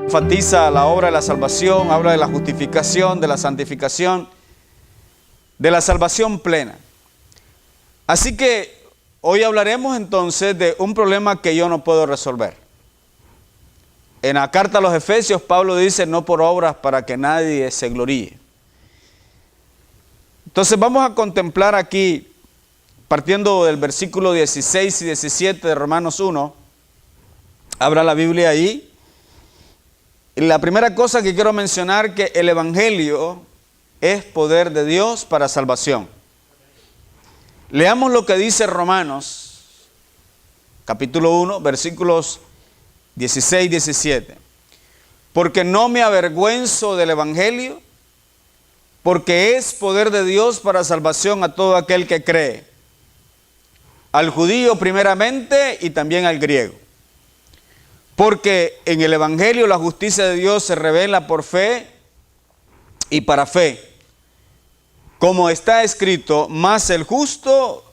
Enfatiza la obra de la salvación, habla de la justificación, de la santificación, de la salvación plena. Así que hoy hablaremos entonces de un problema que yo no puedo resolver. En la carta a los Efesios, Pablo dice, no por obras para que nadie se gloríe. Entonces vamos a contemplar aquí, partiendo del versículo 16 y 17 de Romanos 1, abra la Biblia ahí. Y la primera cosa que quiero mencionar, que el Evangelio es poder de Dios para salvación. Leamos lo que dice Romanos, capítulo 1, versículos 16 y 17. Porque no me avergüenzo del Evangelio, porque es poder de Dios para salvación a todo aquel que cree, al judío primeramente y también al griego. Porque en el Evangelio la justicia de Dios se revela por fe y para fe. Como está escrito, mas el justo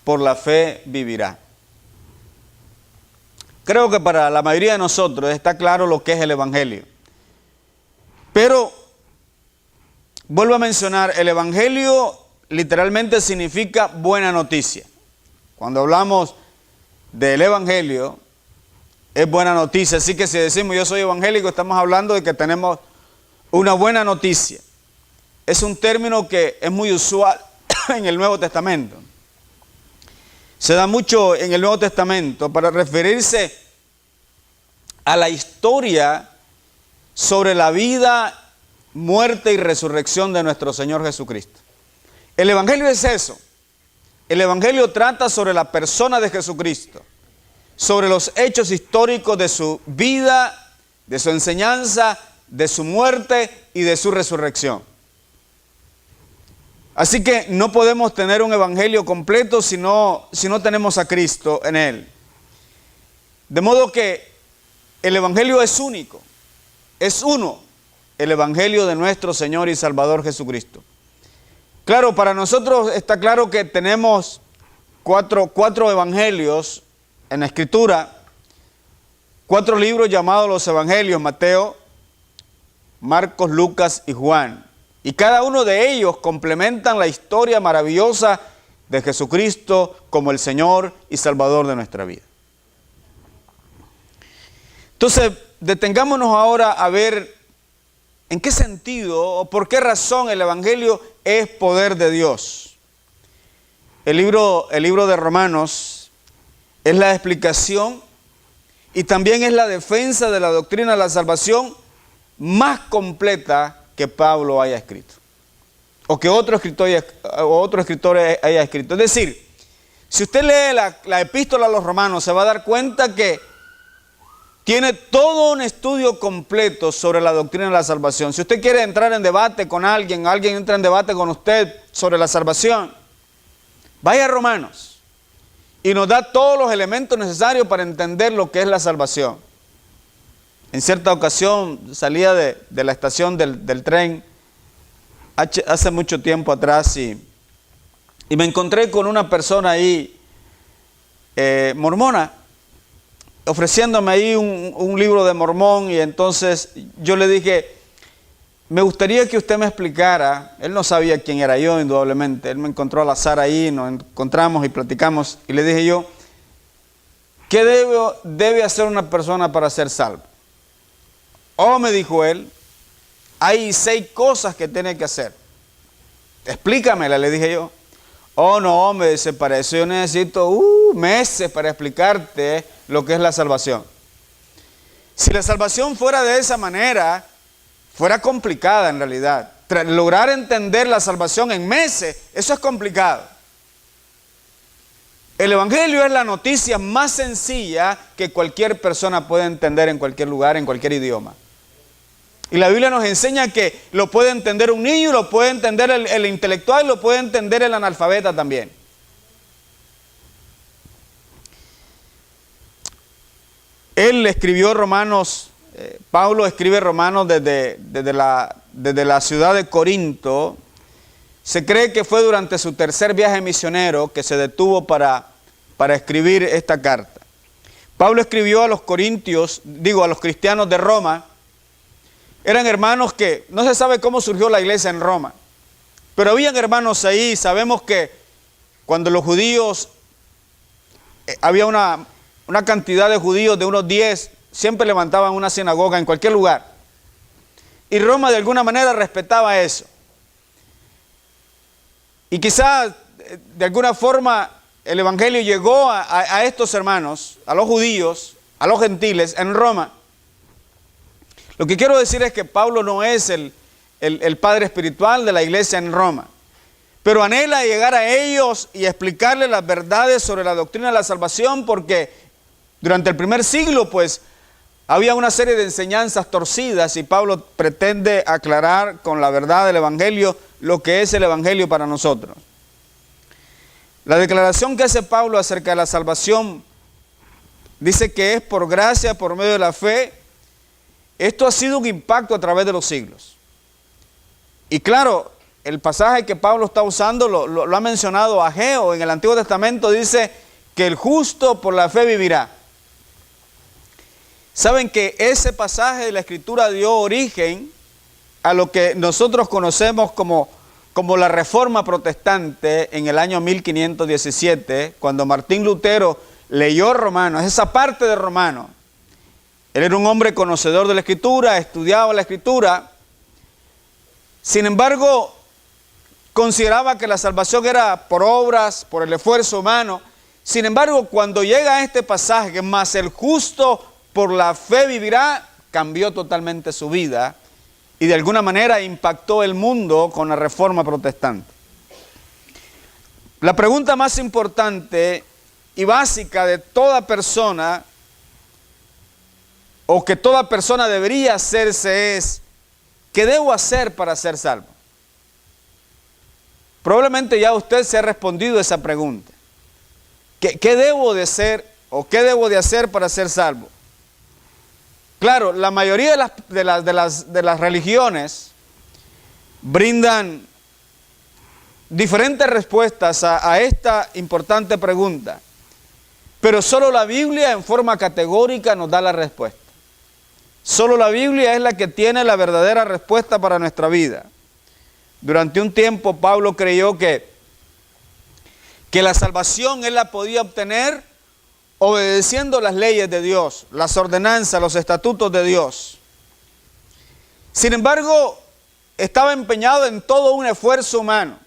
por la fe vivirá. Creo que para la mayoría de nosotros está claro lo que es el Evangelio. Pero, vuelvo a mencionar, el Evangelio literalmente significa buena noticia. Cuando hablamos del Evangelio, es buena noticia. Así que si decimos yo soy evangélico, estamos hablando de que tenemos una buena noticia. Es un término que es muy usual en el Nuevo Testamento. Se da mucho en el Nuevo Testamento para referirse a la historia sobre la vida, muerte y resurrección de nuestro Señor Jesucristo. El Evangelio es eso. El Evangelio trata sobre la persona de Jesucristo, sobre los hechos históricos de su vida, de su enseñanza, de su muerte y de su resurrección. Así que no podemos tener un evangelio completo si no tenemos a Cristo en él. De modo que el evangelio es único, es uno, el evangelio de nuestro Señor y Salvador Jesucristo. Claro, para nosotros está claro que tenemos cuatro evangelios en la Escritura, 4 libros llamados los Evangelios: Mateo, Marcos, Lucas y Juan. Y cada uno de ellos complementan la historia maravillosa de Jesucristo como el Señor y Salvador de nuestra vida. Entonces, detengámonos ahora a ver en qué sentido o por qué razón el Evangelio es poder de Dios. El libro de Romanos es la explicación y también es la defensa de la doctrina de la salvación más completa que Pablo haya escrito, o que otro escritor haya escrito. Es decir, si usted lee la epístola a los Romanos, se va a dar cuenta que tiene todo un estudio completo sobre la doctrina de la salvación. Si usted quiere entrar en debate con alguien entra en debate con usted sobre la salvación, vaya a Romanos. Y nos da todos los elementos necesarios para entender lo que es la salvación. En cierta ocasión salía de la estación del tren hace mucho tiempo atrás y me encontré con una persona ahí, mormona, ofreciéndome ahí un libro de Mormón. Y entonces yo le dije, me gustaría que usted me explicara. Él no sabía quién era yo, indudablemente. Él me encontró al azar ahí, nos encontramos y platicamos. Y le dije yo, ¿qué debe hacer una persona para ser salvo? Oh, me dijo él, hay 6 cosas que tiene que hacer. Explícamela, le dije yo. Oh, no, me dice, para eso yo necesito meses para explicarte lo que es la salvación. Si la salvación fuera de esa manera, fuera complicada en realidad. Lograr entender la salvación en meses, eso es complicado. El Evangelio es la noticia más sencilla que cualquier persona puede entender en cualquier lugar, en cualquier idioma. Y la Biblia nos enseña que lo puede entender un niño, lo puede entender el intelectual, lo puede entender el analfabeta también. Él escribió Romanos, Pablo escribe Romanos desde la ciudad de Corinto. Se cree que fue durante su tercer viaje misionero que se detuvo para escribir esta carta. Pablo escribió a los corintios, a los cristianos de Roma. Eran hermanos que no se sabe cómo surgió la iglesia en Roma, pero habían hermanos ahí. Sabemos que cuando los judíos, había una cantidad de judíos de unos 10, siempre levantaban una sinagoga en cualquier lugar. Y Roma de alguna manera respetaba eso. Y quizás de alguna forma el evangelio llegó a estos hermanos, a los judíos, a los gentiles en Roma. Lo que quiero decir es que Pablo no es el padre espiritual de la iglesia en Roma, pero anhela llegar a ellos y explicarles las verdades sobre la doctrina de la salvación, porque durante el primer siglo pues había una serie de enseñanzas torcidas y Pablo pretende aclarar con la verdad del evangelio lo que es el evangelio para nosotros. La declaración que hace Pablo acerca de la salvación dice que es por gracia, por medio de la fe. Esto ha sido un impacto a través de los siglos. Y claro, el pasaje que Pablo está usando lo ha mencionado Ageo en el Antiguo Testamento, dice que el justo por la fe vivirá. Saben que ese pasaje de la Escritura dio origen a lo que nosotros conocemos como la Reforma Protestante en el año 1517, cuando Martín Lutero leyó Romanos, esa parte de Romanos. Él era un hombre conocedor de la Escritura, estudiaba la Escritura. Sin embargo, consideraba que la salvación era por obras, por el esfuerzo humano. Sin embargo, cuando llega a este pasaje, más el justo por la fe vivirá, cambió totalmente su vida y de alguna manera impactó el mundo con la Reforma Protestante. La pregunta más importante y básica de toda persona, o que toda persona debería hacerse, es: ¿qué debo hacer para ser salvo? Probablemente ya usted se ha respondido esa pregunta. ¿Qué debo de ser o qué debo de hacer para ser salvo? Claro, la mayoría de las religiones brindan diferentes respuestas a esta importante pregunta, pero solo la Biblia en forma categórica nos da la respuesta. Solo la Biblia es la que tiene la verdadera respuesta para nuestra vida. Durante un tiempo Pablo creyó que la salvación él la podía obtener obedeciendo las leyes de Dios, las ordenanzas, los estatutos de Dios. Sin embargo, estaba empeñado en todo un esfuerzo humano.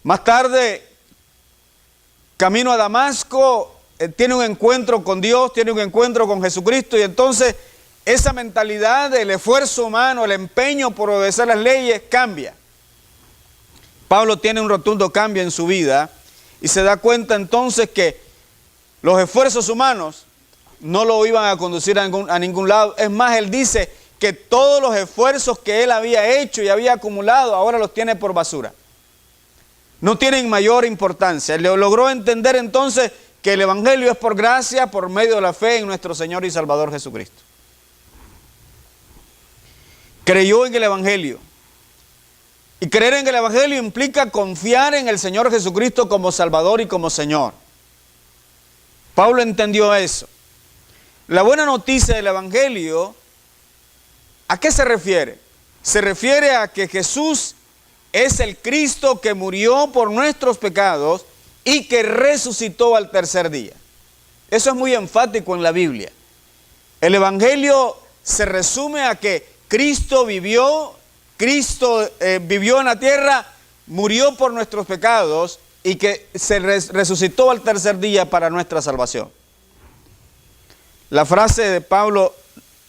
Más tarde, camino a Damasco, tiene un encuentro con Dios, tiene un encuentro con Jesucristo, y entonces esa mentalidad del esfuerzo humano, el empeño por obedecer las leyes, cambia. Pablo tiene un rotundo cambio en su vida y se da cuenta entonces que los esfuerzos humanos no lo iban a conducir a ningún lado. Es más, él dice que todos los esfuerzos que él había hecho y había acumulado, ahora los tiene por basura. No tienen mayor importancia. Él logró entender entonces que el evangelio es por gracia, por medio de la fe en nuestro Señor y Salvador Jesucristo. Creyó en el evangelio. Y creer en el evangelio implica confiar en el Señor Jesucristo como Salvador y como Señor. Pablo entendió eso. La buena noticia del evangelio, ¿a qué se refiere? Se refiere a que Jesús es el Cristo que murió por nuestros pecados y que resucitó al tercer día. Eso es muy enfático en la Biblia. El evangelio se resume a que Cristo vivió en la tierra, murió por nuestros pecados y que se resucitó al tercer día para nuestra salvación. La frase de Pablo,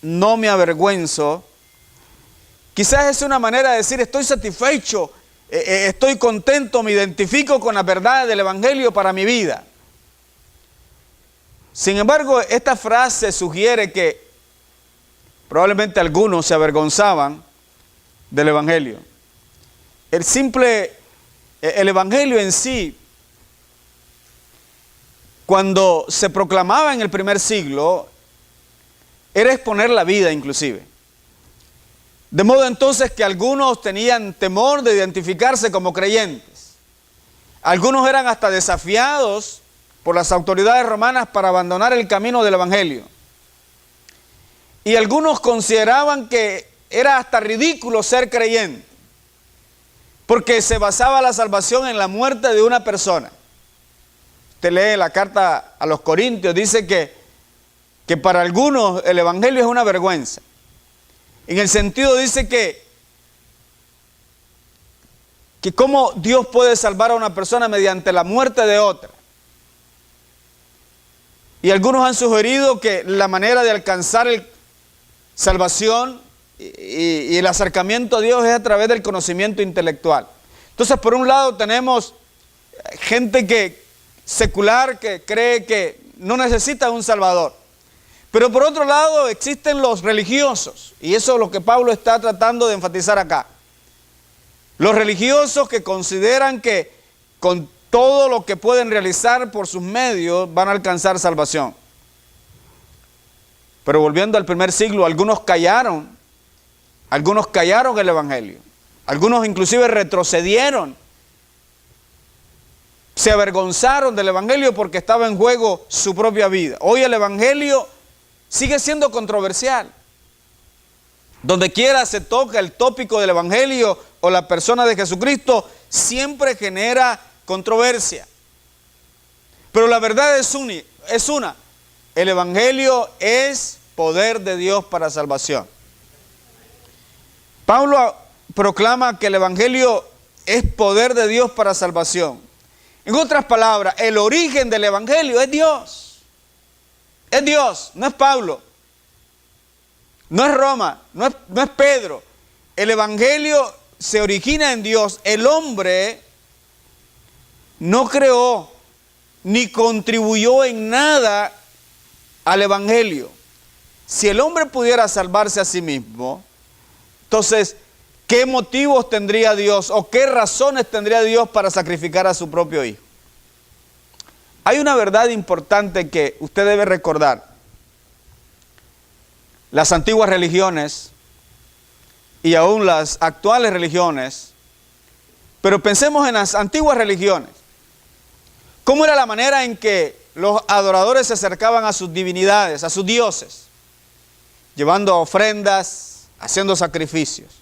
no me avergüenzo, quizás es una manera de decir estoy satisfecho, estoy contento, me identifico con la verdad del evangelio para mi vida. Sin embargo, esta frase sugiere que probablemente algunos se avergonzaban del evangelio. El evangelio en sí, cuando se proclamaba en el primer siglo, era exponer la vida inclusive. De modo entonces que algunos tenían temor de identificarse como creyentes. Algunos eran hasta desafiados por las autoridades romanas para abandonar el camino del Evangelio. Y algunos consideraban que era hasta ridículo ser creyente, porque se basaba la salvación en la muerte de una persona. Usted lee la carta a los Corintios, dice que para algunos el Evangelio es una vergüenza. En el sentido dice que cómo Dios puede salvar a una persona mediante la muerte de otra. Y algunos han sugerido que la manera de alcanzar salvación y el acercamiento a Dios es a través del conocimiento intelectual. Entonces, por un lado tenemos gente secular que cree que no necesita un Salvador. Pero por otro lado existen los religiosos, y eso es lo que Pablo está tratando de enfatizar acá. Los religiosos que consideran que con todo lo que pueden realizar por sus medios van a alcanzar salvación. Pero volviendo al primer siglo, algunos callaron el Evangelio. Algunos inclusive retrocedieron. Se avergonzaron del Evangelio porque estaba en juego su propia vida. Hoy el Evangelio sigue siendo controversial. Donde quiera se toca el tópico del Evangelio o la persona de Jesucristo, siempre genera controversia. Pero la verdad es una. El Evangelio es poder de Dios para salvación. Pablo proclama que el Evangelio es poder de Dios para salvación. En otras palabras, el origen del Evangelio es Dios. Es Dios, no es Pablo. No es Roma, no es Pedro. El Evangelio se origina en Dios. El hombre no creó ni contribuyó en nada al Evangelio. Si el hombre pudiera salvarse a sí mismo, entonces, ¿qué motivos tendría Dios o qué razones tendría Dios para sacrificar a su propio hijo? Hay una verdad importante que usted debe recordar. Las antiguas religiones y aún las actuales religiones, pero pensemos en las antiguas religiones. ¿Cómo era la manera en que los adoradores se acercaban a sus divinidades, a sus dioses? Llevando ofrendas, haciendo sacrificios,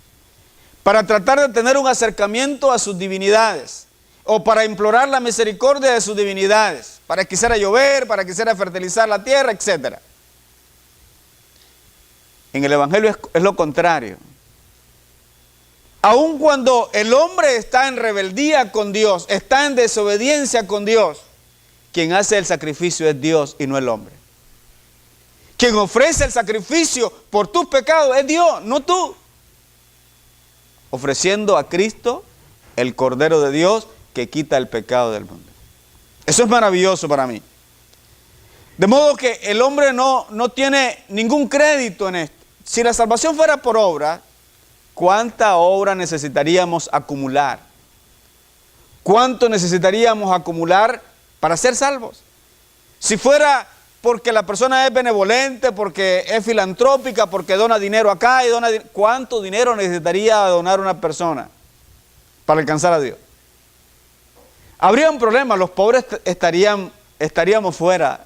para tratar de tener un acercamiento a sus divinidades, o para implorar la misericordia de sus divinidades, para que quisiera llover, para que quisiera fertilizar la tierra, etc. En el Evangelio es lo contrario. Aun cuando el hombre está en rebeldía con Dios, está en desobediencia con Dios, quien hace el sacrificio es Dios y no el hombre. Quien ofrece el sacrificio por tus pecados es Dios, no tú. Ofreciendo a Cristo, el Cordero de Dios, que quita el pecado del mundo. Eso es maravilloso para mí. De modo que el hombre no tiene ningún crédito en esto. Si la salvación fuera por obra, ¿cuánta obra necesitaríamos acumular? ¿Cuánto necesitaríamos acumular para ser salvos? Si fuera porque la persona es benevolente, porque es filantrópica, porque dona dinero acá y ¿cuánto dinero necesitaría donar una persona para alcanzar a Dios? Habría un problema, los pobres estaríamos fuera.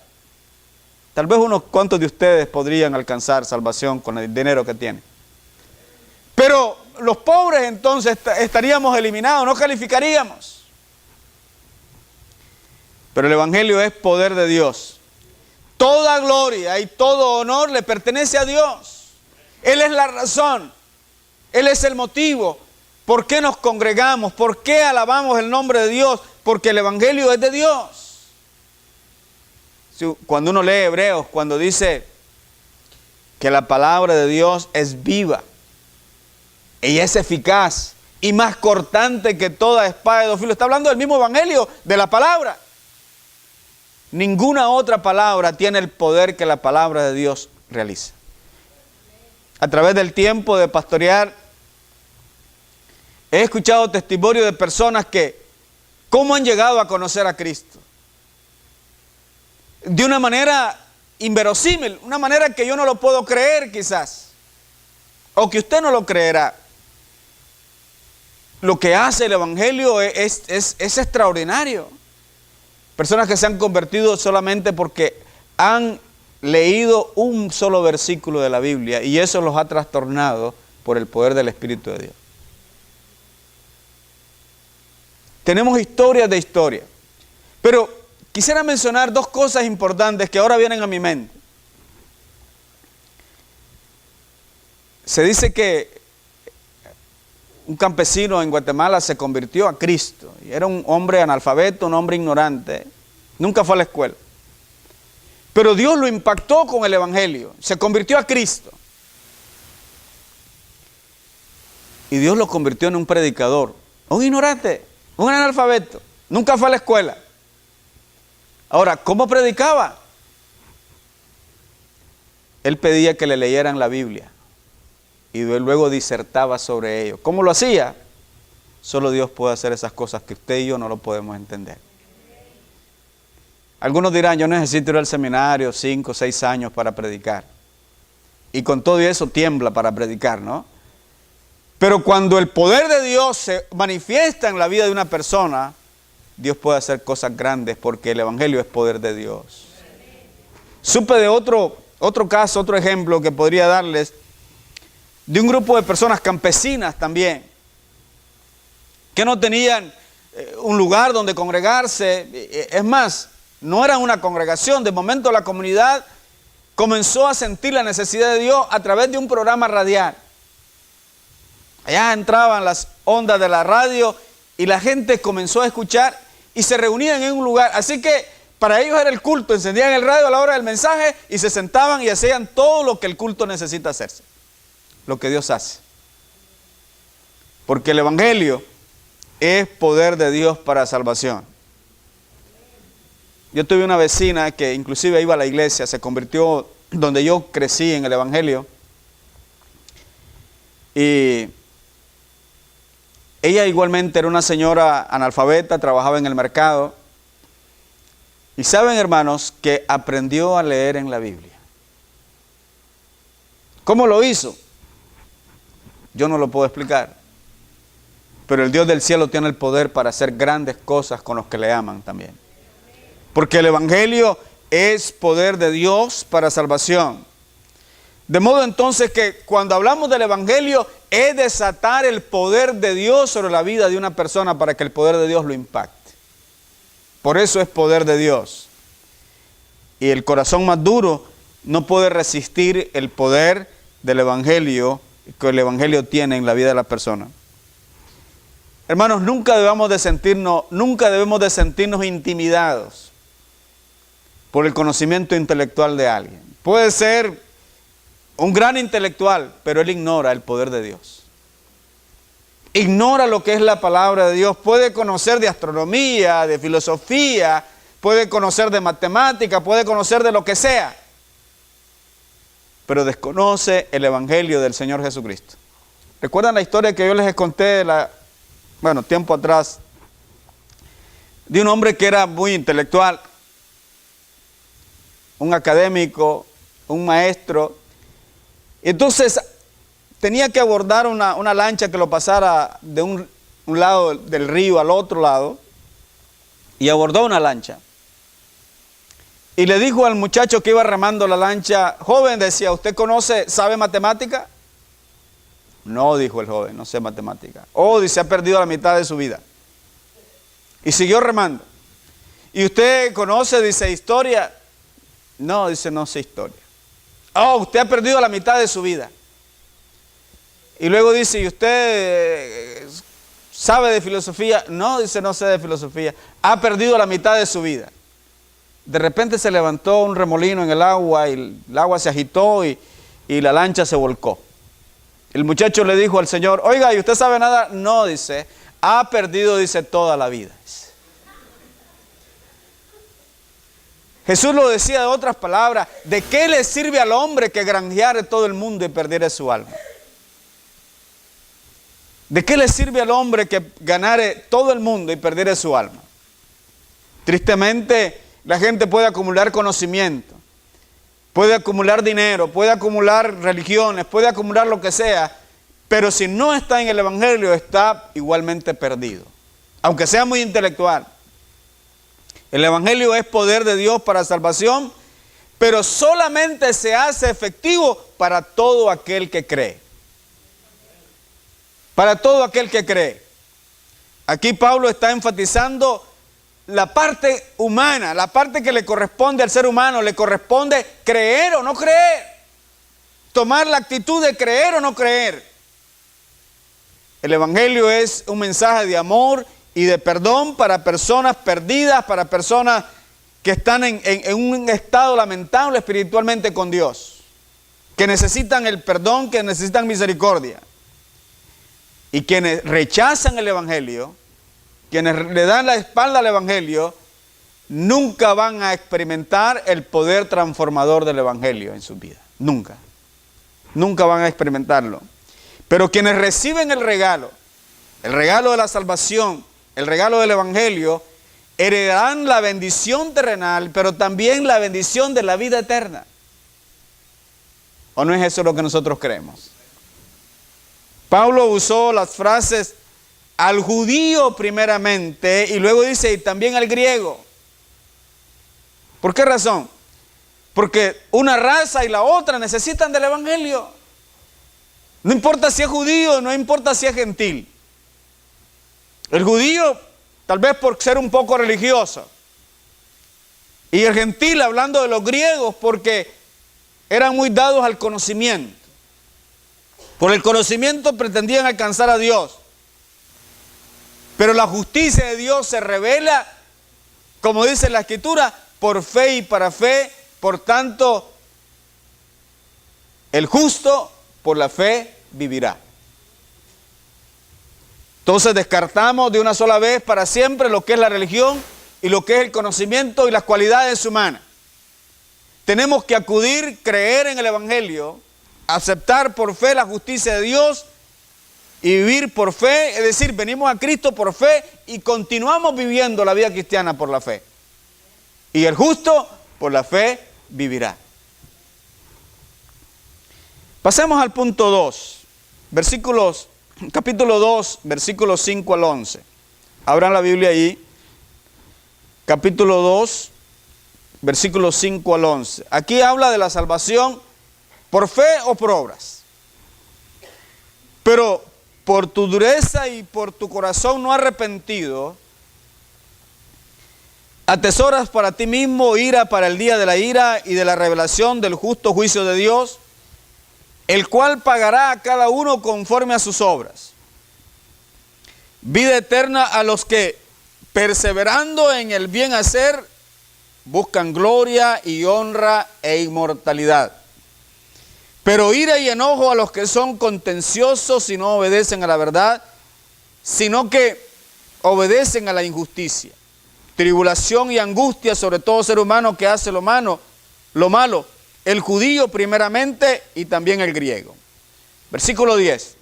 Tal vez unos cuantos de ustedes podrían alcanzar salvación con el dinero que tienen. Pero los pobres entonces estaríamos eliminados, no calificaríamos. Pero el Evangelio es poder de Dios. Toda gloria y todo honor le pertenece a Dios. Él es la razón, Él es el motivo. ¿Por qué nos congregamos? ¿Por qué alabamos el nombre de Dios? Porque el Evangelio es de Dios. Cuando uno lee Hebreos, cuando dice que la palabra de Dios es viva, ella es eficaz y más cortante que toda espada de dos filos. Está hablando del mismo Evangelio, de la palabra. Ninguna otra palabra tiene el poder que la palabra de Dios realiza. A través del tiempo de pastorear, he escuchado testimonios de personas que cómo han llegado a conocer a Cristo. De una manera inverosímil, una manera que yo no lo puedo creer quizás, o que usted no lo creerá. Lo que hace el Evangelio es extraordinario. Personas que se han convertido solamente porque han leído un solo versículo de la Biblia y eso los ha trastornado por el poder del Espíritu de Dios. Tenemos historias de historia. Pero quisiera mencionar dos cosas importantes que ahora vienen a mi mente. Se dice que un campesino en Guatemala se convirtió a Cristo. Y era un hombre analfabeto, un hombre ignorante. Nunca fue a la escuela. Pero Dios lo impactó con el Evangelio. Se convirtió a Cristo. Y Dios lo convirtió en un predicador. Un ignorante, un analfabeto. Nunca fue a la escuela. Ahora, ¿cómo predicaba? Él pedía que le leyeran la Biblia. Y luego disertaba sobre ello. ¿Cómo lo hacía? Solo Dios puede hacer esas cosas que usted y yo no lo podemos entender. Algunos dirán, yo necesito ir al seminario 5 o 6 años para predicar. Y con todo eso tiembla para predicar, ¿no? Pero cuando el poder de Dios se manifiesta en la vida de una persona, Dios puede hacer cosas grandes porque el Evangelio es poder de Dios. Supe de otro caso, otro ejemplo que podría darles, de un grupo de personas campesinas también, que no tenían un lugar donde congregarse. Es más, no eran una congregación. De momento la comunidad comenzó a sentir la necesidad de Dios a través de un programa radial. Allá entraban las ondas de la radio y la gente comenzó a escuchar y se reunían en un lugar. Así que para ellos era el culto. Encendían el radio a la hora del mensaje y se sentaban y hacían todo lo que el culto necesita hacerse. Lo que Dios hace. Porque el Evangelio es poder de Dios para salvación. Yo tuve una vecina que inclusive iba a la iglesia, se convirtió donde yo crecí en el Evangelio. Y ella igualmente era una señora analfabeta, trabajaba en el mercado. Y saben, hermanos, que aprendió a leer en la Biblia. ¿Cómo lo hizo? Yo no lo puedo explicar. Pero el Dios del cielo tiene el poder para hacer grandes cosas con los que le aman también. Porque el Evangelio es poder de Dios para salvación. De modo entonces que cuando hablamos del Evangelio es desatar el poder de Dios sobre la vida de una persona para que el poder de Dios lo impacte. Por eso es poder de Dios. Y el corazón más duro no puede resistir el poder del Evangelio que el Evangelio tiene en la vida de la persona. Hermanos, nunca debemos de sentirnos intimidados por el conocimiento intelectual de alguien. Puede ser un gran intelectual, pero él ignora el poder de Dios. Ignora lo que es la palabra de Dios. Puede conocer de astronomía, de filosofía, puede conocer de matemática, puede conocer de lo que sea, pero desconoce el Evangelio del Señor Jesucristo. ¿Recuerdan la historia que yo les conté, tiempo atrás, de un hombre que era muy intelectual, un académico, un maestro? Entonces tenía que abordar una lancha que lo pasara de un lado del río al otro lado, y abordó una lancha. Y le dijo al muchacho que iba remando la lancha: joven, decía, ¿usted sabe matemática? No, dijo el joven, no sé matemática. Oh, dice, ha perdido la mitad de su vida. Y siguió remando. ¿Y usted conoce, dice, historia? No, dice, no sé historia. Oh, usted ha perdido la mitad de su vida. Y luego dice, ¿y usted sabe de filosofía? No, dice, no sé de filosofía. Ha perdido la mitad de su vida. De repente se levantó un remolino en el agua y el agua se agitó y la lancha se volcó. El muchacho le dijo al Señor: oiga, ¿y usted sabe nada? No, dice, ha perdido, dice, toda la vida. Jesús lo decía de otras palabras: ¿de qué le sirve al hombre que granjeare todo el mundo y perdiere su alma? ¿De qué le sirve al hombre que ganare todo el mundo y perdiere su alma? Tristemente, la gente puede acumular conocimiento, puede acumular dinero, puede acumular religiones, puede acumular lo que sea, pero si no está en el Evangelio, está igualmente perdido, aunque sea muy intelectual. El Evangelio es poder de Dios para salvación, pero solamente se hace efectivo para todo aquel que cree. Para todo aquel que cree. Aquí Pablo está enfatizando la parte humana, la parte que le corresponde al ser humano. Le corresponde creer o no creer. Tomar la actitud de creer o no creer. El Evangelio es un mensaje de amor y de perdón para personas perdidas, para personas que están en un estado lamentable espiritualmente con Dios, que necesitan el perdón, que necesitan misericordia. Y quienes rechazan el Evangelio, quienes le dan la espalda al Evangelio, nunca van a experimentar el poder transformador del Evangelio en su vida. Nunca. Nunca van a experimentarlo. Pero quienes reciben el regalo de la salvación, el regalo del Evangelio, heredarán la bendición terrenal, pero también la bendición de la vida eterna. ¿O no es eso lo que nosotros creemos? Pablo usó las frases al judío primeramente y luego dice y también al griego. ¿Por qué razón? Porque una raza y la otra necesitan del Evangelio. No importa si es judío, no importa si es gentil. El judío, tal vez por ser un poco religioso. Y el gentil, hablando de los griegos, porque eran muy dados al conocimiento. Por el conocimiento pretendían alcanzar a Dios. Pero la justicia de Dios se revela, como dice la Escritura, por fe y para fe. Por tanto, el justo por la fe vivirá. Entonces descartamos de una sola vez para siempre lo que es la religión y lo que es el conocimiento y las cualidades humanas. Tenemos que acudir, creer en el Evangelio, aceptar por fe la justicia de Dios y vivir por fe, es decir, venimos a Cristo por fe y continuamos viviendo la vida cristiana por la fe. Y el justo por la fe vivirá. Pasemos al punto 2, capítulo 2, versículos 5 al 11. Abran la Biblia ahí, capítulo 2, versículos 5 al 11. Aquí habla de la salvación por fe o por obras. Pero por tu dureza y por tu corazón no arrepentido, atesoras para ti mismo ira para el día de la ira y de la revelación del justo juicio de Dios, el cual pagará a cada uno conforme a sus obras. Vida eterna a los que, perseverando en el bien hacer, buscan gloria y honra e inmortalidad. Pero ira y enojo a los que son contenciosos y no obedecen a la verdad, sino que obedecen a la injusticia. Tribulación y angustia sobre todo ser humano que hace lo malo, el judío primeramente y también el griego. Versículo 10.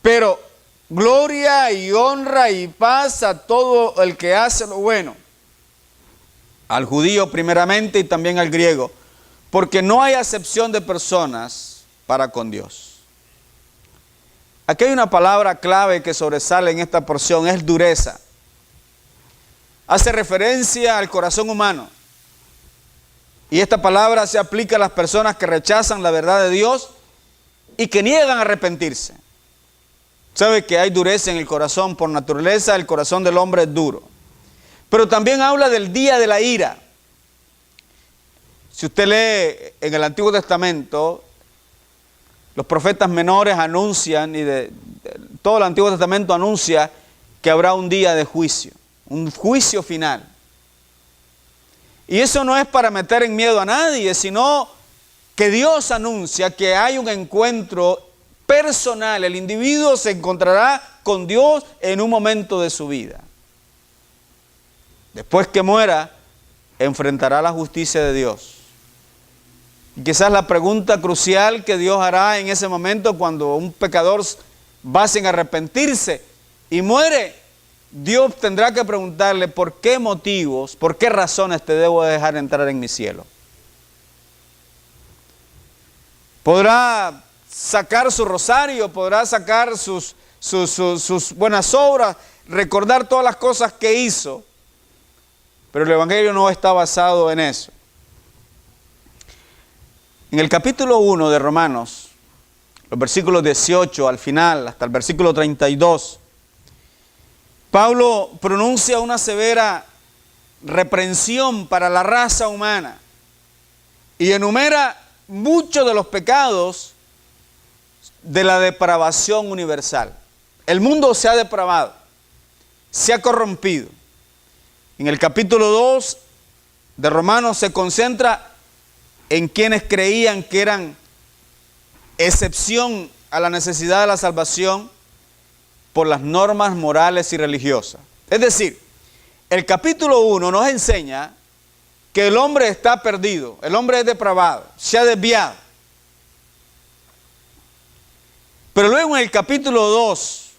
Pero gloria y honra y paz a todo el que hace lo bueno, al judío primeramente y también al griego, porque no hay acepción de personas para con Dios. Aquí hay una palabra clave que sobresale en esta porción, es dureza. Hace referencia al corazón humano. Y esta palabra se aplica a las personas que rechazan la verdad de Dios y que niegan a arrepentirse. Sabe que hay dureza en el corazón por naturaleza, el corazón del hombre es duro. Pero también habla del día de la ira. Si usted lee en el Antiguo Testamento, los profetas menores anuncian, todo el Antiguo Testamento anuncia que habrá un día de juicio, un juicio final. Y eso no es para meter en miedo a nadie, sino que Dios anuncia que hay un encuentro personal. El individuo se encontrará con Dios en un momento de su vida. Después que muera, enfrentará la justicia de Dios. Y quizás la pregunta crucial que Dios hará en ese momento cuando un pecador va sin arrepentirse y muere, Dios tendrá que preguntarle por qué motivos, por qué razones te debo dejar entrar en mi cielo. Podrá sacar su rosario, podrá sacar sus buenas obras, recordar todas las cosas que hizo, Pero el Evangelio no está basado en eso. En el capítulo 1 de Romanos, los versículos 18 al final, hasta el versículo 32, Pablo pronuncia una severa reprensión para la raza humana y enumera muchos de los pecados de la depravación universal. El mundo se ha depravado, se ha corrompido. En el capítulo 2 de Romanos se concentra en quienes creían que eran excepción a la necesidad de la salvación por las normas morales y religiosas. Es decir, el capítulo 1 nos enseña que el hombre está perdido, el hombre es depravado, se ha desviado. Pero luego en el capítulo 2,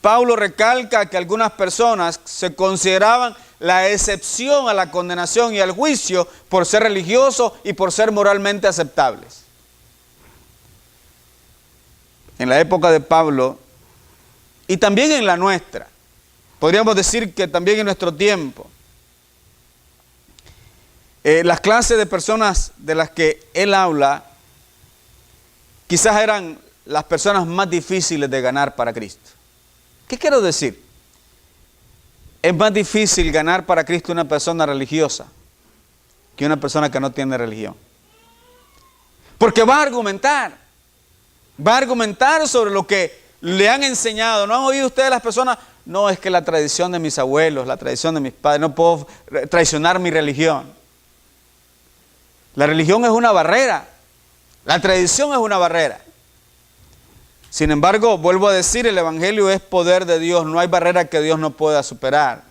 Pablo recalca que algunas personas se consideraban la excepción a la condenación y al juicio por ser religiosos y por ser moralmente aceptables. En la época de Pablo, y también en la nuestra, podríamos decir que también en nuestro tiempo, las clases de personas de las que él habla, quizás eran las personas más difíciles de ganar para Cristo. ¿Qué quiero decir? Es más difícil ganar para Cristo una persona religiosa que una persona que no tiene religión. Porque va a argumentar sobre lo que le han enseñado. ¿No han oído ustedes las personas? No, es que la tradición de mis abuelos, la tradición de mis padres, no puedo traicionar mi religión. La religión es una barrera, la tradición es una barrera. Sin embargo, vuelvo a decir, el Evangelio es poder de Dios, no hay barrera que Dios no pueda superar.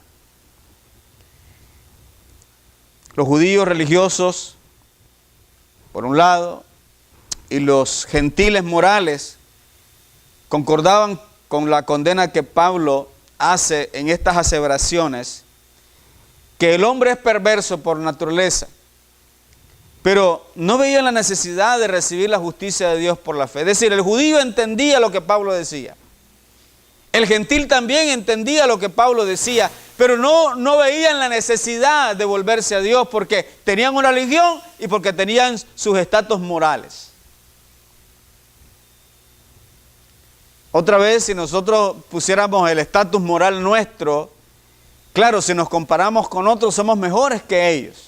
Los judíos religiosos, por un lado, y los gentiles morales concordaban con la condena que Pablo hace en estas aseveraciones, que el hombre es perverso por naturaleza, pero no veían la necesidad de recibir la justicia de Dios por la fe. Es decir, el judío entendía lo que Pablo decía. El gentil también entendía lo que Pablo decía, pero no veían la necesidad de volverse a Dios porque tenían una religión y porque tenían sus estatus morales. Otra vez, si nosotros pusiéramos el estatus moral nuestro, claro, si nos comparamos con otros, somos mejores que ellos.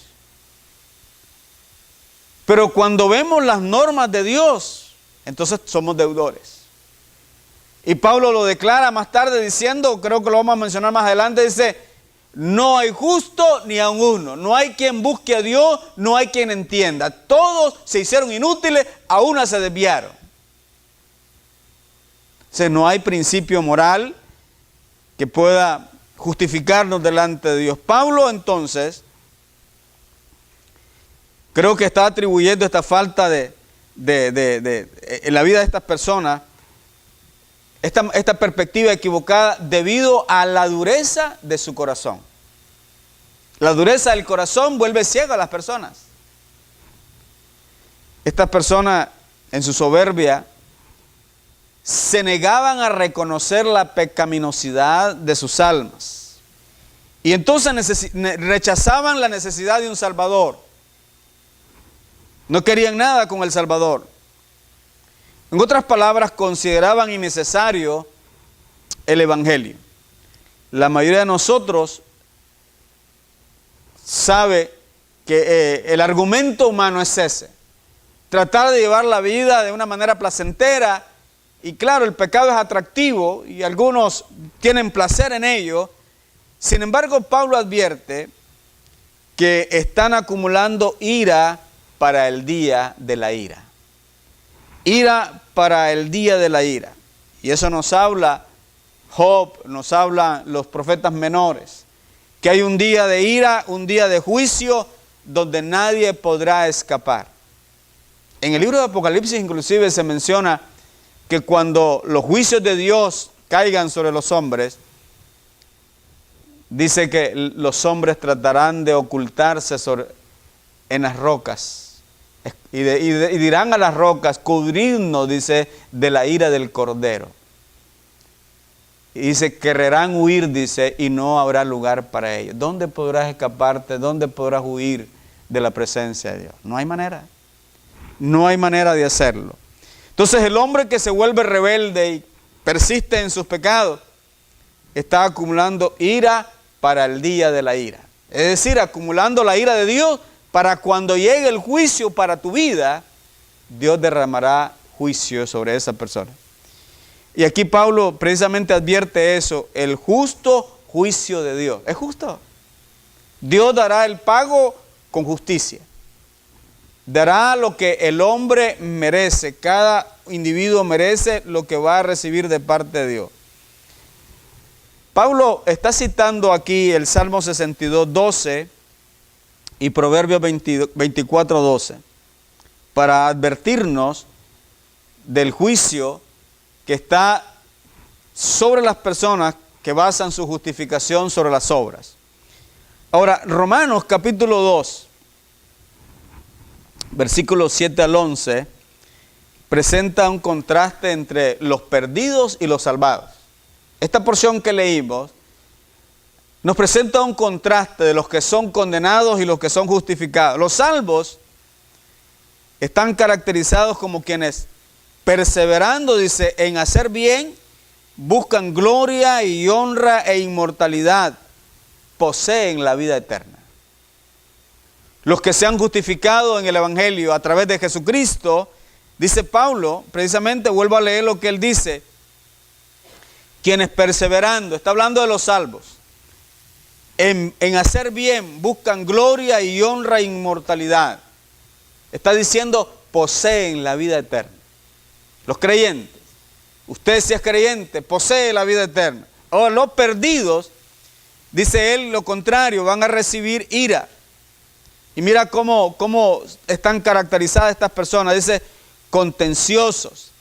Pero cuando vemos las normas de Dios, entonces somos deudores. Y Pablo lo declara más tarde diciendo, creo que lo vamos a mencionar más adelante, dice, no hay justo ni aun uno, no hay quien busque a Dios, no hay quien entienda. Todos se hicieron inútiles, a una se desviaron. O sea, no hay principio moral que pueda justificarnos delante de Dios. Pablo entonces, creo que está atribuyendo esta falta en la vida de estas personas, esta perspectiva equivocada debido a la dureza de su corazón. La dureza del corazón vuelve ciega a las personas. Estas personas en su soberbia se negaban a reconocer la pecaminosidad de sus almas. Y entonces rechazaban la necesidad de un Salvador. No querían nada con el Salvador. En otras palabras, consideraban innecesario el Evangelio. La mayoría de nosotros sabe que el argumento humano es ese. Tratar de llevar la vida de una manera placentera. Y claro, el pecado es atractivo y algunos tienen placer en ello. Sin embargo, Pablo advierte que están acumulando ira para el día de la ira. Ira para el día de la ira. Y eso nos habla Job, nos hablan los profetas menores, que hay un día de ira, un día de juicio, donde nadie podrá escapar. En el libro de Apocalipsis inclusive se menciona que cuando los juicios de Dios caigan sobre los hombres, dice que los hombres tratarán de ocultarse en las rocas. Y dirán a las rocas, cubridnos, dice, de la ira del Cordero. Y dice, querrán huir, dice, y no habrá lugar para ellos. ¿Dónde podrás escaparte? ¿Dónde podrás huir de la presencia de Dios? No hay manera. No hay manera de hacerlo. Entonces el hombre que se vuelve rebelde y persiste en sus pecados, está acumulando ira para el día de la ira. Es decir, acumulando la ira de Dios para cuando llegue el juicio para tu vida, Dios derramará juicio sobre esa persona. Y aquí Pablo precisamente advierte eso, el justo juicio de Dios. ¿Es justo? Dios dará el pago con justicia. Dará lo que el hombre merece. Cada individuo merece lo que va a recibir de parte de Dios. Pablo está citando aquí el Salmo 62, 12 y Proverbios 24, 12 para advertirnos del juicio que está sobre las personas que basan su justificación sobre las obras. Ahora, Romanos capítulo 2, versículos 7 al 11, presenta un contraste entre los perdidos y los salvados. Esta porción que leímos nos presenta un contraste de los que son condenados y los que son justificados. Los salvos están caracterizados como quienes, perseverando, dice, en hacer bien, buscan gloria y honra e inmortalidad, poseen la vida eterna. Los que se han justificado en el Evangelio a través de Jesucristo, dice Pablo, precisamente vuelvo a leer lo que él dice, quienes perseverando, está hablando de los salvos, en hacer bien, buscan gloria y honra e inmortalidad. Está diciendo, poseen la vida eterna. Los creyentes, usted si es creyente, posee la vida eterna. Ahora los perdidos, dice él lo contrario, van a recibir ira. Y mira cómo están caracterizadas estas personas. Dice, contenciosos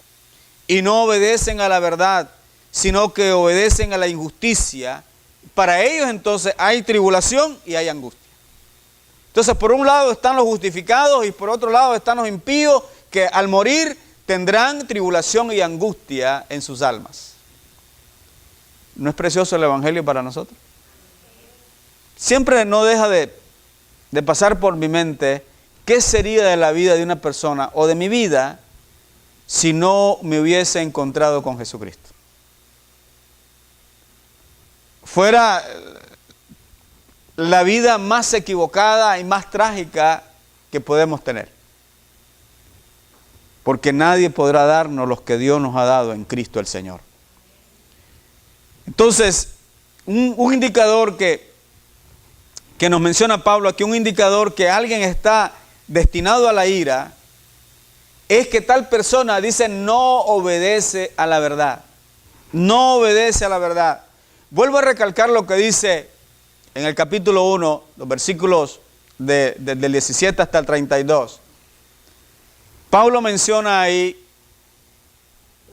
y no obedecen a la verdad, sino que obedecen a la injusticia. Para ellos entonces hay tribulación y hay angustia. Entonces por un lado están los justificados y por otro lado están los impíos que al morir tendrán tribulación y angustia en sus almas. ¿No es precioso el Evangelio para nosotros? Siempre no deja de pasar por mi mente qué sería de la vida de una persona o de mi vida si no me hubiese encontrado con Jesucristo. Fuera la vida más equivocada y más trágica que podemos tener. Porque nadie podrá darnos los que Dios nos ha dado en Cristo el Señor. Entonces, un indicador que nos menciona Pablo aquí, un indicador que alguien está destinado a la ira, es que tal persona, dice, no obedece a la verdad. No obedece a la verdad. Vuelvo a recalcar lo que dice en el capítulo 1, los versículos del 17 hasta el 32. Pablo menciona ahí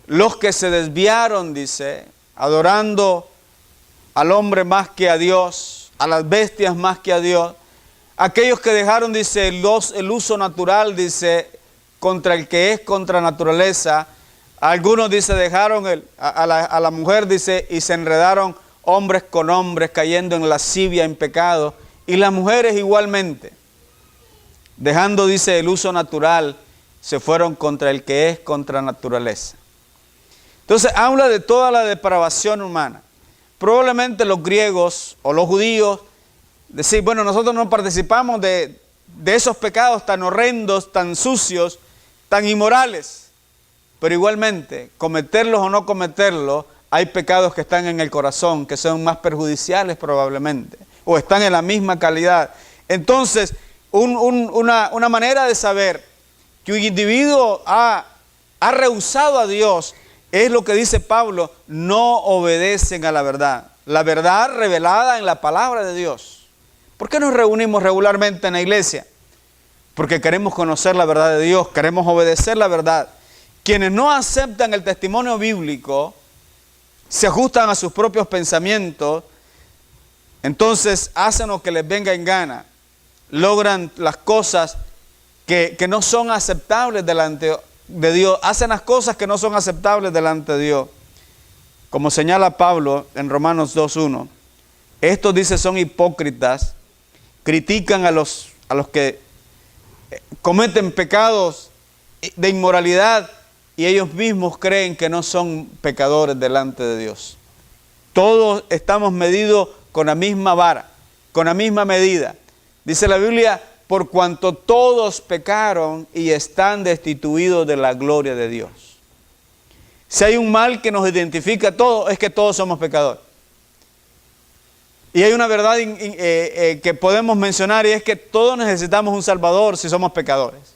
los que se desviaron, dice, adorando al hombre más que a Dios, a las bestias más que a Dios. Aquellos que dejaron, dice, el uso natural, dice, contra el que es contra naturaleza. Algunos, dice, dejaron a la mujer, dice, y se enredaron hombres con hombres, cayendo en lascivia, en pecado. Y las mujeres igualmente, dejando, dice, el uso natural, se fueron contra el que es contra naturaleza. Entonces habla de toda la depravación humana. Probablemente los griegos o los judíos decían, bueno, nosotros no participamos de esos pecados tan horrendos, tan sucios, tan inmorales. Pero igualmente, cometerlos o no cometerlos, hay pecados que están en el corazón, que son más perjudiciales probablemente, o están en la misma calidad. Entonces, una manera de saber que un individuo ha rehusado a Dios es lo que dice Pablo, no obedecen a la verdad revelada en la palabra de Dios. ¿Por qué nos reunimos regularmente en la iglesia? Porque queremos conocer la verdad de Dios, queremos obedecer la verdad. Quienes no aceptan el testimonio bíblico, se ajustan a sus propios pensamientos, entonces hacen lo que les venga en gana, logran las cosas que no son aceptables delante de Dios, hacen las cosas que no son aceptables delante de Dios. como señala Pablo en Romanos 2:1, estos, dice, son hipócritas, critican a los que cometen pecados de inmoralidad y ellos mismos creen que no son pecadores delante de Dios. Todos estamos medidos con la misma vara, con la misma medida. Dice la Biblia, por cuanto todos pecaron y están destituidos de la gloria de Dios. Si hay un mal que nos identifica a todos, es que todos somos pecadores. Y hay una verdad que podemos mencionar, y es que todos necesitamos un Salvador si somos pecadores.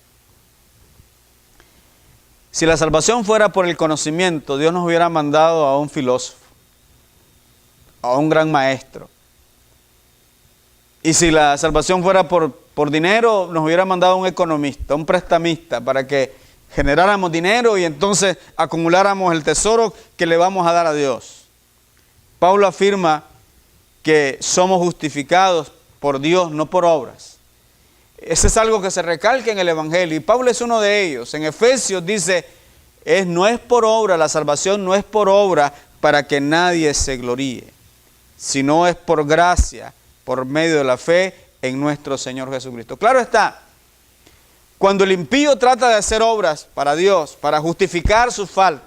Si la salvación fuera por el conocimiento, Dios nos hubiera mandado a un filósofo, a un gran maestro. Y si la salvación fuera por dinero, nos hubiera mandado a un economista, un prestamista, para que generáramos dinero y entonces acumuláramos el tesoro que le vamos a dar a Dios. Pablo afirma que somos justificados por Dios, no por obras. Ese es algo que se recalca en el Evangelio, y Pablo es uno de ellos. En Efesios dice, no es por obra, la salvación no es por obra para que nadie se gloríe, sino es por gracia, por medio de la fe en nuestro Señor Jesucristo. Claro está, cuando el impío trata de hacer obras para Dios, para justificar sus faltas,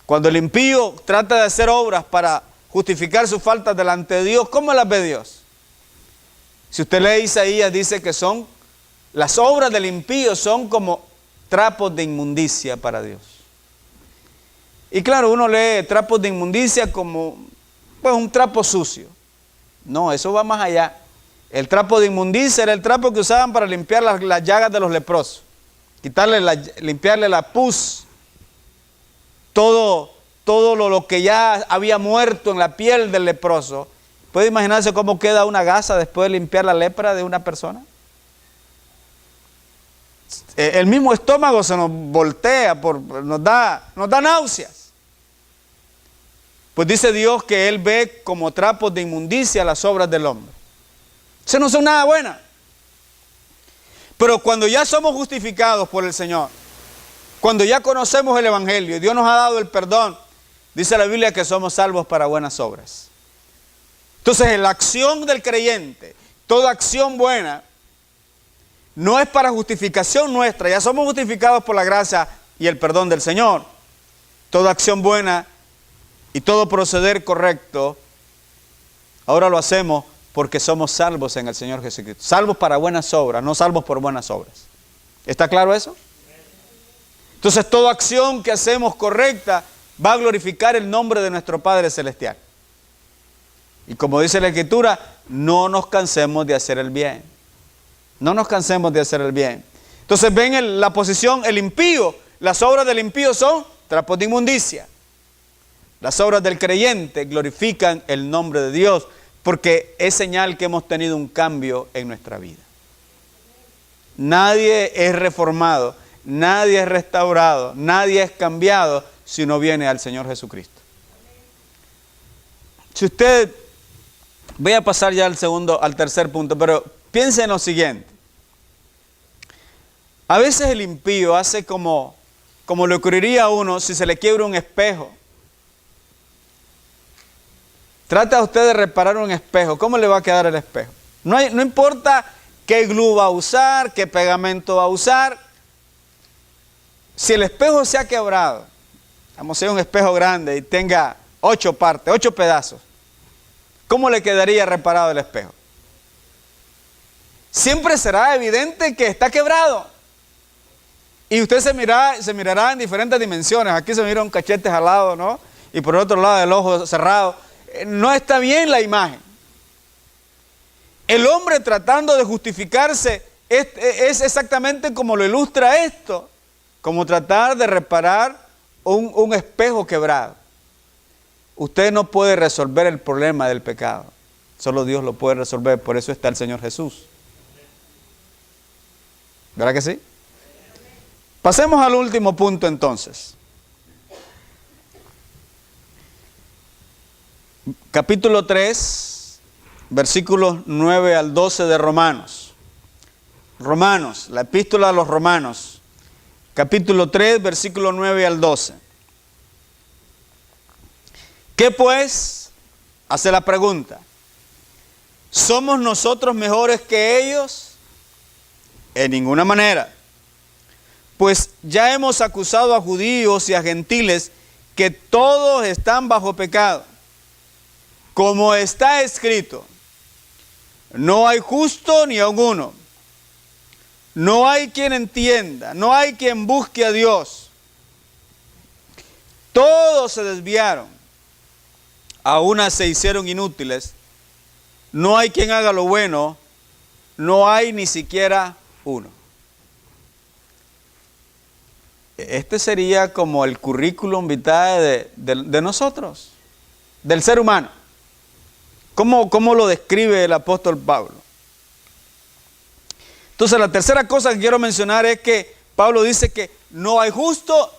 cuando el impío trata de hacer obras para justificar sus faltas delante de Dios, ¿cómo las ve Dios? Si usted lee Isaías, dice que las obras del impío son como trapos de inmundicia para Dios. Y claro, uno lee trapos de inmundicia como un trapo sucio. No, eso va más allá. El trapo de inmundicia era el trapo que usaban para limpiar las llagas de los leprosos, limpiarle la pus, todo lo que ya había muerto en la piel del leproso. ¿Puede imaginarse cómo queda una gasa después de limpiar la lepra de una persona? El mismo estómago se nos voltea, nos da náuseas. Pues dice Dios que Él ve como trapos de inmundicia las obras del hombre. Eso no son nada buenas. Pero cuando ya somos justificados por el Señor, cuando ya conocemos el Evangelio y Dios nos ha dado el perdón, dice la Biblia que somos salvos para buenas obras. Entonces, en la acción del creyente, toda acción buena, no es para justificación nuestra, ya somos justificados por la gracia y el perdón del Señor. Toda acción buena y todo proceder correcto, ahora lo hacemos porque somos salvos en el Señor Jesucristo. Salvos para buenas obras, no salvos por buenas obras. ¿Está claro eso? Entonces, toda acción que hacemos correcta va a glorificar el nombre de nuestro Padre Celestial. Y como dice la Escritura, no nos cansemos de hacer el bien. No nos cansemos de hacer el bien. Entonces ven la posición, el impío, las obras del impío son trapos de inmundicia. Las obras del creyente glorifican el nombre de Dios, porque es señal que hemos tenido un cambio en nuestra vida. Nadie es reformado, nadie es restaurado, nadie es cambiado si no viene al Señor Jesucristo. Si usted, voy a pasar ya al tercer punto, pero piense en lo siguiente. A veces el impío hace como le ocurriría a uno si se le quiebra un espejo. Trata usted de reparar un espejo, ¿cómo le va a quedar el espejo? No importa qué glue va a usar, qué pegamento va a usar. Si el espejo se ha quebrado, vamos a hacer un espejo grande y tenga 8 partes, 8 pedazos, ¿cómo le quedaría reparado el espejo? Siempre será evidente que está quebrado. Y usted se mirará en diferentes dimensiones. Aquí se mira un cachete jalado, ¿no? Y por el otro lado el ojo cerrado. No está bien la imagen. El hombre tratando de justificarse es exactamente como lo ilustra esto. Como tratar de reparar un espejo quebrado. Usted no puede resolver el problema del pecado. Solo Dios lo puede resolver. Por eso está el Señor Jesús. ¿Verdad que sí? Pasemos al último punto entonces. Capítulo 3, versículos 9 al 12 de Romanos. Romanos, la epístola a los Romanos. Capítulo 3, versículo 9 al 12. ¿Qué pues? Hace la pregunta. ¿Somos nosotros mejores que ellos? En ninguna manera. Pues ya hemos acusado a judíos y a gentiles que todos están bajo pecado. Como está escrito, no hay justo ni aun uno. No hay quien entienda, no hay quien busque a Dios. Todos se desviaron, a unas se hicieron inútiles. No hay quien haga lo bueno, no hay ni siquiera uno. Este sería como el currículum vitae de nosotros, del ser humano. ¿Cómo lo describe el apóstol Pablo? Entonces, la tercera cosa que quiero mencionar es que Pablo dice que no hay justo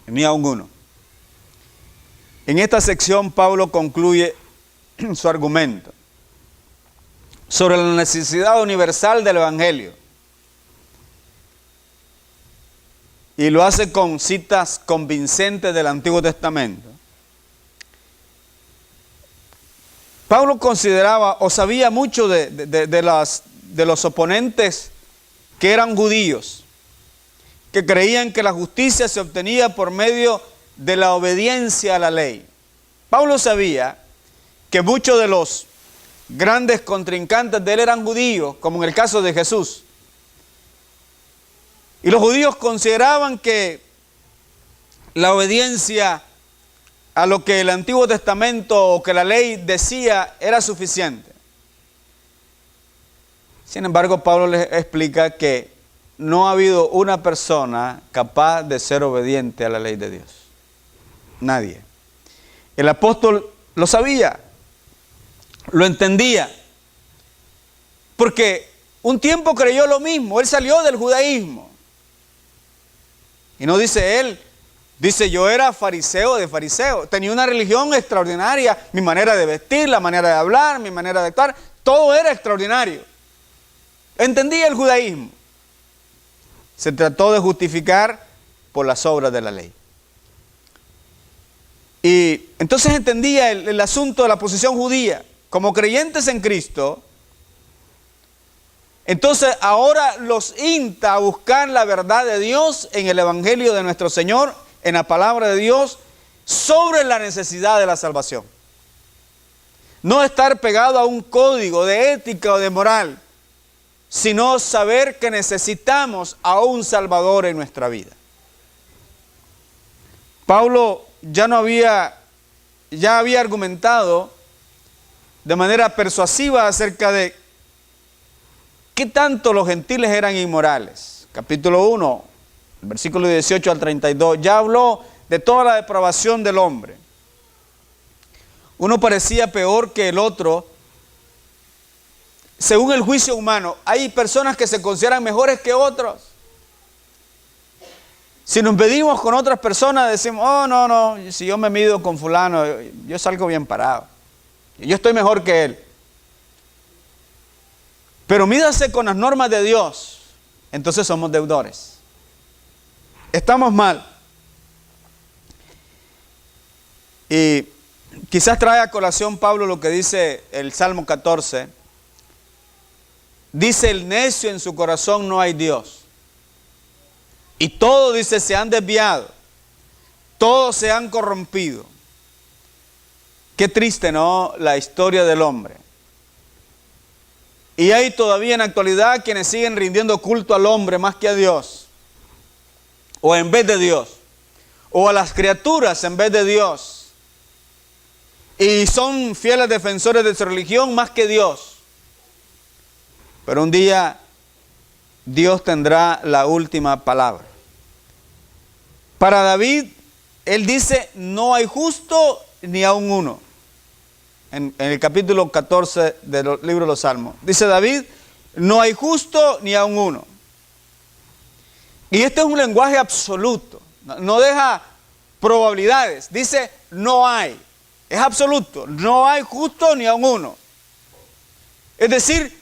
ni aun uno. En esta sección Pablo concluye su argumento sobre la necesidad universal del Evangelio. Y lo hace con citas convincentes del Antiguo Testamento. Pablo consideraba o sabía mucho de los oponentes que eran judíos, que creían que la justicia se obtenía por medio de la obediencia a la ley. Pablo sabía que muchos de los grandes contrincantes de él eran judíos, como en el caso de Jesús. Y los judíos consideraban que la obediencia a lo que el Antiguo Testamento o que la ley decía era suficiente. Sin embargo, Pablo les explica que no ha habido una persona capaz de ser obediente a la ley de Dios. Nadie. El apóstol lo sabía, lo entendía, porque un tiempo creyó lo mismo. Él salió del judaísmo. Y no dice él, dice yo era fariseo de fariseo. Tenía una religión extraordinaria, mi manera de vestir, la manera de hablar, mi manera de actuar, todo era extraordinario. Entendía el judaísmo. Se trató de justificar por las obras de la ley. Y entonces entendía el asunto de la posición judía. Como creyentes en Cristo, entonces ahora los insta a buscar la verdad de Dios en el Evangelio de nuestro Señor, en la palabra de Dios, sobre la necesidad de la salvación. No estar pegado a un código de ética o de moral, sino saber que necesitamos a un Salvador en nuestra vida. Pablo ya había argumentado de manera persuasiva acerca de qué tanto los gentiles eran inmorales. Capítulo 1, versículo 18 al 32, ya habló de toda la depravación del hombre. Uno parecía peor que el otro, según el juicio humano. Hay personas que se consideran mejores que otros. Si nos medimos con otras personas, decimos, oh, no, si yo me mido con fulano, yo salgo bien parado. Yo estoy mejor que él. Pero mídase con las normas de Dios, entonces somos deudores. Estamos mal. Y quizás trae a colación Pablo lo que dice el Salmo 14. Dice el necio en su corazón no hay Dios. Y todos, dice, se han desviado. Todos se han corrompido. Qué triste, ¿no? La historia del hombre. Y hay todavía en la actualidad quienes siguen rindiendo culto al hombre más que a Dios. O en vez de Dios. O a las criaturas en vez de Dios. Y son fieles defensores de su religión más que Dios. Pero un día Dios tendrá la última palabra. Para David, él dice, no hay justo ni aun uno. En el capítulo 14 del libro de los Salmos. Dice David, no hay justo ni aun uno. Y este es un lenguaje absoluto. No deja probabilidades. Dice, no hay. Es absoluto. No hay justo ni aun uno. Es decir,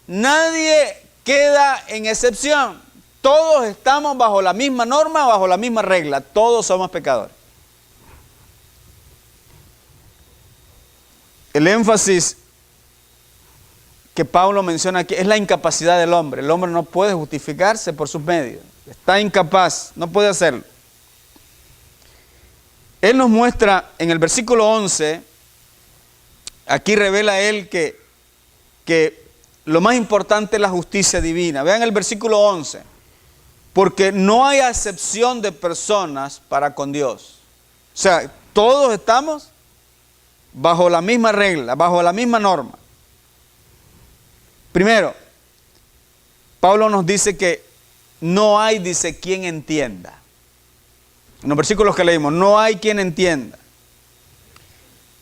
nadie queda en excepción. Todos estamos bajo la misma norma, bajo la misma regla. Todos somos pecadores. el énfasis que Pablo menciona aquí es la incapacidad del hombre. El hombre no puede justificarse por sus medios. Está incapaz, no puede hacerlo. Él nos muestra en el versículo 11, aquí revela él que lo más importante es la justicia divina. Vean el versículo 11. Porque no hay acepción de personas para con Dios. O sea, todos estamos bajo la misma regla, bajo la misma norma. Primero, Pablo nos dice que no hay, dice, quien entienda. En los versículos que leímos, no hay quien entienda.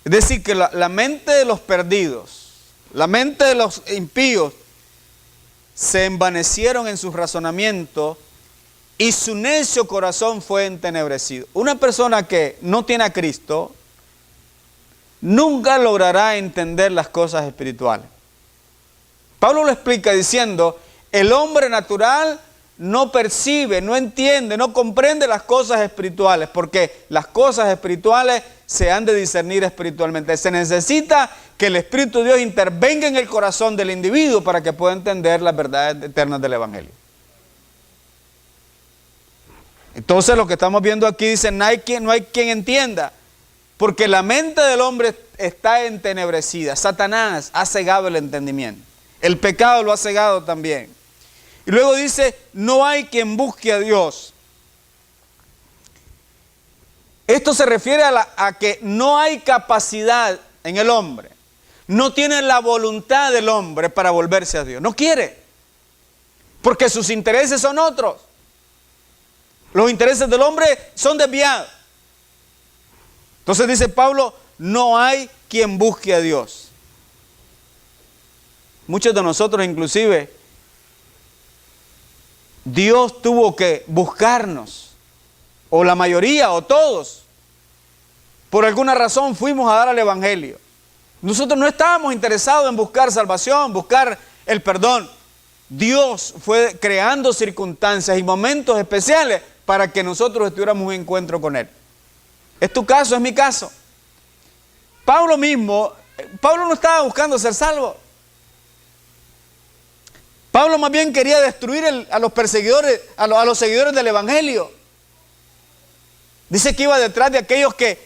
Es decir, que la mente de los perdidos, la mente de los impíos, se envanecieron en sus razonamientos y su necio corazón fue entenebrecido. Una persona que no tiene a Cristo nunca logrará entender las cosas espirituales. Pablo lo explica diciendo, el hombre natural no percibe, no entiende, no comprende las cosas espirituales, porque las cosas espirituales se han de discernir espiritualmente. Se necesita que el Espíritu de Dios intervenga en el corazón del individuo para que pueda entender las verdades eternas del Evangelio. Entonces lo que estamos viendo aquí dice, no hay quien entienda, porque la mente del hombre está entenebrecida. Satanás ha cegado el entendimiento. El pecado lo ha cegado también. Y luego dice, no hay quien busque a Dios. Esto se refiere a que no hay capacidad en el hombre. No tiene la voluntad del hombre para volverse a Dios. No quiere. Porque sus intereses son otros. Los intereses del hombre son desviados. Entonces dice Pablo, no hay quien busque a Dios. Muchos de nosotros inclusive, Dios tuvo que buscarnos, o la mayoría, o todos. Por alguna razón fuimos a dar al Evangelio. Nosotros no estábamos interesados en buscar salvación, buscar el perdón. Dios fue creando circunstancias y momentos especiales para que nosotros tuviéramos un encuentro con Él. Es tu caso, es mi caso. Pablo no estaba buscando ser salvo. Pablo más bien quería destruir a los perseguidores, a los seguidores del Evangelio. Dice que iba detrás de aquellos que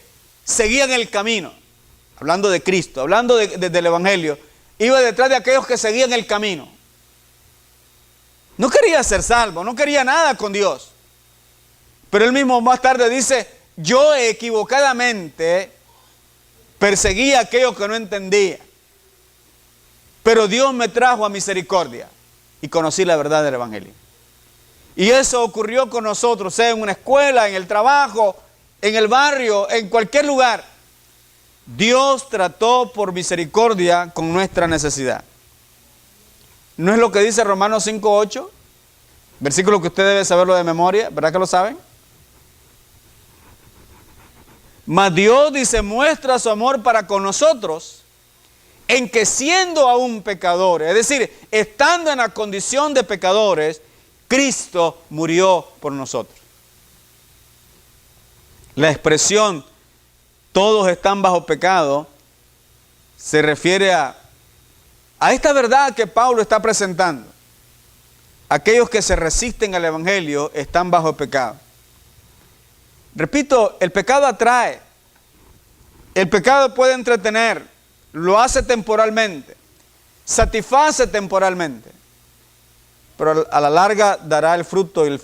seguían el camino. Hablando de Cristo, hablando del Evangelio. Iba detrás de aquellos que seguían el camino. No quería ser salvo, no quería nada con Dios. Pero él mismo más tarde dice, yo equivocadamente perseguí a aquellos que no entendía. Pero Dios me trajo a misericordia y conocí la verdad del Evangelio. Y eso ocurrió con nosotros, sea en una escuela, en el trabajo, en el barrio, en cualquier lugar. Dios trató por misericordia con nuestra necesidad. ¿No es lo que dice Romanos 5:8? Versículo que usted debe saberlo de memoria, ¿verdad que lo saben? Mas Dios, dice, muestra su amor para con nosotros, en que siendo aún pecadores, es decir, estando en la condición de pecadores, Cristo murió por nosotros. La expresión, todos están bajo pecado, se refiere a esta verdad que Pablo está presentando. Aquellos que se resisten al Evangelio están bajo pecado. Repito, el pecado atrae, el pecado puede entretener, lo hace temporalmente, satisface temporalmente, pero a la larga dará el fruto y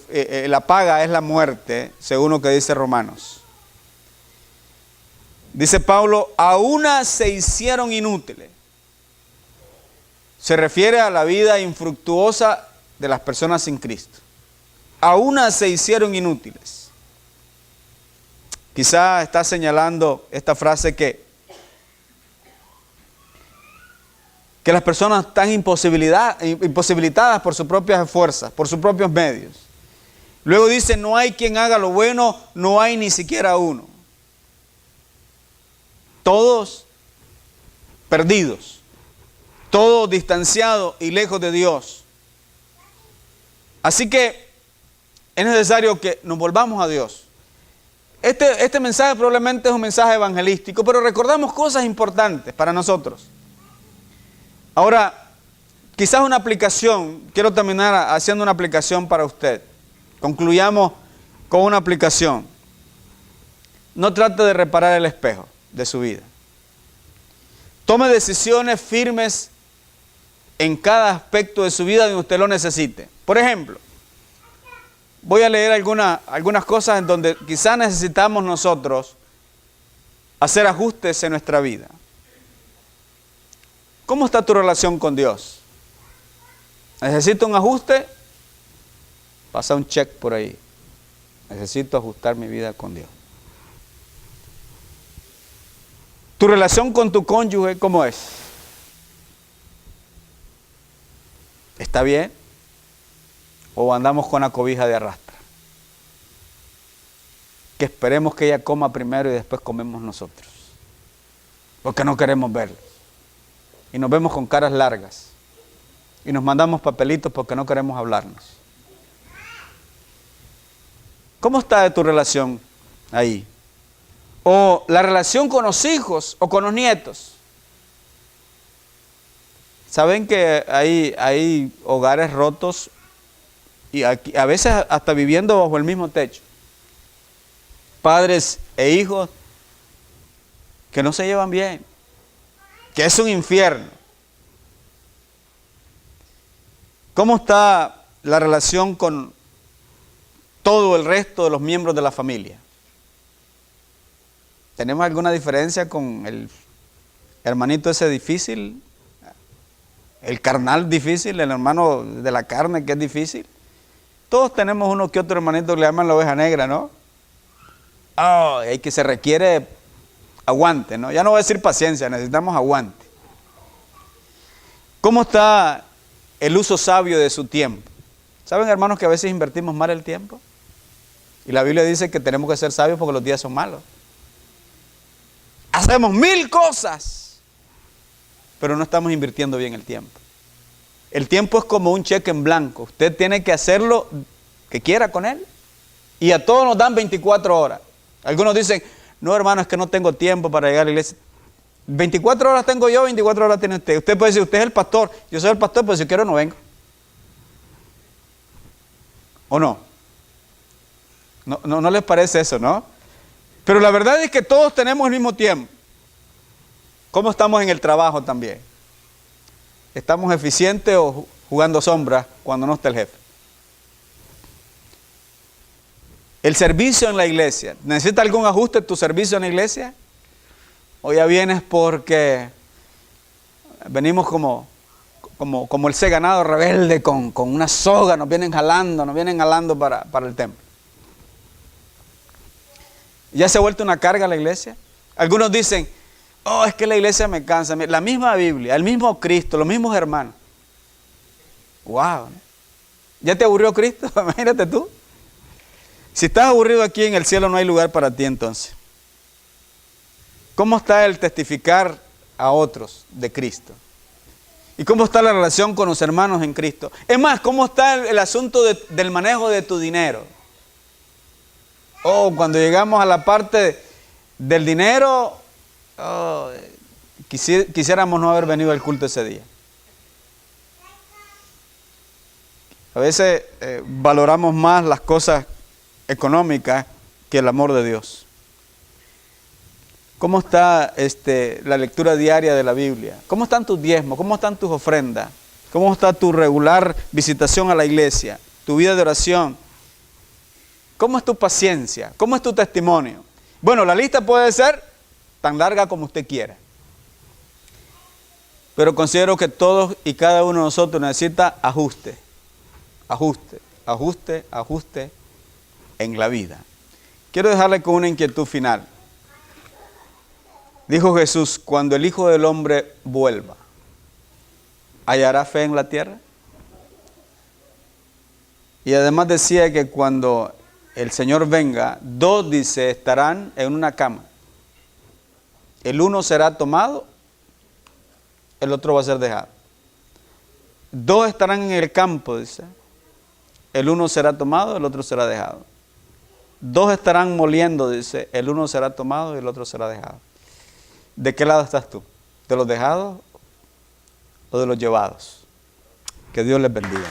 la paga es la muerte, según lo que dice Romanos. Dice Pablo, a una se hicieron inútiles. Se refiere a la vida infructuosa de las personas sin Cristo. A una se hicieron inútiles. Quizá está señalando esta frase que las personas están imposibilitadas por sus propias fuerzas, por sus propios medios. Luego dice, no hay quien haga lo bueno, no hay ni siquiera uno. Todos perdidos, todos distanciados y lejos de Dios. Así que es necesario que nos volvamos a Dios. Este mensaje probablemente es un mensaje evangelístico, pero recordamos cosas importantes para nosotros. Ahora, quizás una aplicación, quiero terminar haciendo una aplicación para usted. Concluyamos con una aplicación. No trate de reparar el espejo de su vida. Tome decisiones firmes en cada aspecto de su vida donde usted lo necesite. Por ejemplo, voy a leer algunas cosas en donde quizás necesitamos nosotros hacer ajustes en nuestra vida. ¿Cómo está tu relación con Dios? ¿Necesito un ajuste? Pasa un check por ahí. Necesito ajustar mi vida con Dios. ¿Tu relación con tu cónyuge cómo es? ¿Está bien? ¿O andamos con la cobija de arrastra? Que esperemos que ella coma primero y después comemos nosotros. Porque no queremos verla. Y nos vemos con caras largas. Y nos mandamos papelitos porque no queremos hablarnos. ¿Cómo está de tu relación ahí? O la relación con los hijos o con los nietos. Saben que hay hogares rotos y aquí, a veces hasta viviendo bajo el mismo techo. Padres e hijos que no se llevan bien, que es un infierno. ¿Cómo está la relación con todo el resto de los miembros de la familia? ¿Tenemos alguna diferencia con el hermanito ese difícil? El carnal difícil, el hermano de la carne que es difícil. Todos tenemos uno que otro hermanito que le llaman la oveja negra, ¿no? Hay que se requiere aguante, ¿no? Ya no voy a decir paciencia, necesitamos aguante. ¿Cómo está el uso sabio de su tiempo? ¿Saben, hermanos, que a veces invertimos mal el tiempo? Y la Biblia dice que tenemos que ser sabios porque los días son malos. Hacemos 1000 cosas, pero no estamos invirtiendo bien el tiempo. El tiempo es como un cheque en blanco. Usted tiene que hacerlo que quiera con él. Y a todos nos dan 24 horas. Algunos dicen, no, hermano, es que no tengo tiempo para llegar a la iglesia. 24 horas tengo yo, 24 horas tiene usted. Usted puede decir, usted es el pastor. Yo soy el pastor, pero si quiero no vengo. ¿O no? No les parece eso, ¿no? Pero la verdad es que todos tenemos el mismo tiempo. ¿Cómo estamos en el trabajo también? ¿Estamos eficientes o jugando sombra cuando no está el jefe? El servicio en la iglesia. ¿Necesita algún ajuste tu servicio en la iglesia? ¿O ya vienes porque venimos como el ganado rebelde con una soga, nos vienen jalando para el templo? ¿Ya se ha vuelto una carga la iglesia? Algunos dicen, es que la iglesia me cansa. La misma Biblia, el mismo Cristo, los mismos hermanos. ¡Wow! ¿Ya te aburrió Cristo? Imagínate tú. Si estás aburrido aquí en el cielo no hay lugar para ti entonces. ¿Cómo está el testificar a otros de Cristo? ¿Y cómo está la relación con los hermanos en Cristo? Es más, ¿cómo está el asunto del manejo de tu dinero? Cuando llegamos a la parte del dinero, quisiéramos no haber venido al culto ese día. A veces valoramos más las cosas económicas que el amor de Dios. ¿Cómo está la lectura diaria de la Biblia? ¿Cómo están tus diezmos? ¿Cómo están tus ofrendas? ¿Cómo está tu regular visitación a la iglesia? ¿Tu vida de oración? ¿Cómo es tu paciencia? ¿Cómo es tu testimonio? Bueno, la lista puede ser tan larga como usted quiera. Pero considero que todos y cada uno de nosotros necesita ajuste en la vida. Quiero dejarle con una inquietud final. Dijo Jesús, cuando el Hijo del Hombre vuelva, ¿hallará fe en la tierra? Y además decía que cuando el Señor venga, 2, dice, estarán en una cama. El uno será tomado, el otro va a ser dejado. 2 estarán en el campo, dice. El uno será tomado, el otro será dejado. Dos estarán moliendo, dice, el uno será tomado y el otro será dejado. ¿De qué lado estás tú? ¿De los dejados o de los llevados? Que Dios les bendiga.